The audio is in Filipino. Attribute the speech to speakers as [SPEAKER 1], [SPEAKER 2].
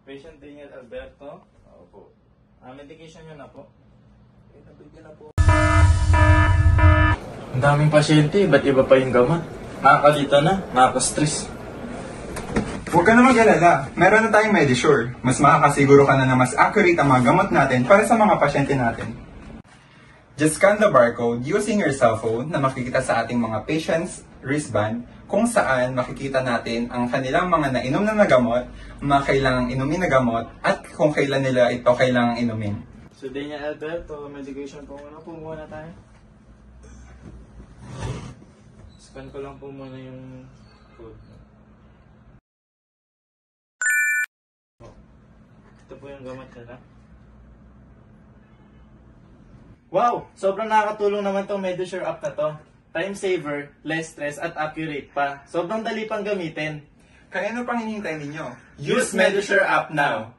[SPEAKER 1] Patient Daniel Alberto. Opo. Medication nyo na po.
[SPEAKER 2] Nabigyan na po.
[SPEAKER 1] Ang daming pasyente, ba't iba pa yung gamot? Nakakalito na, nakaka-stress.
[SPEAKER 3] Huwag ka na mag-alala. Meron na tayong Medisure. Mas makakasiguro ka na na mas accurate ang mga gamot natin para sa mga pasyente natin. Just scan the barcode using your cellphone na makikita sa ating mga patients' wristband kung saan makikita natin ang kanilang mga nainom na gamot, mga kailangang inumin na gamot, at kung kailan nila ito kailangang inumin.
[SPEAKER 1] So, Daniel Alberto, medication po muna. Pumuha na tayo. Scan ko lang po muna yung code. Ito po yung gamot nila. Wow! Sobrang nakakatulong naman tong Medisure app na to. Time saver, less stress, at accurate pa. Sobrang dali pang gamitin.
[SPEAKER 3] Kaya ano pang hinihintay ninyo?
[SPEAKER 1] Use Medisure app now!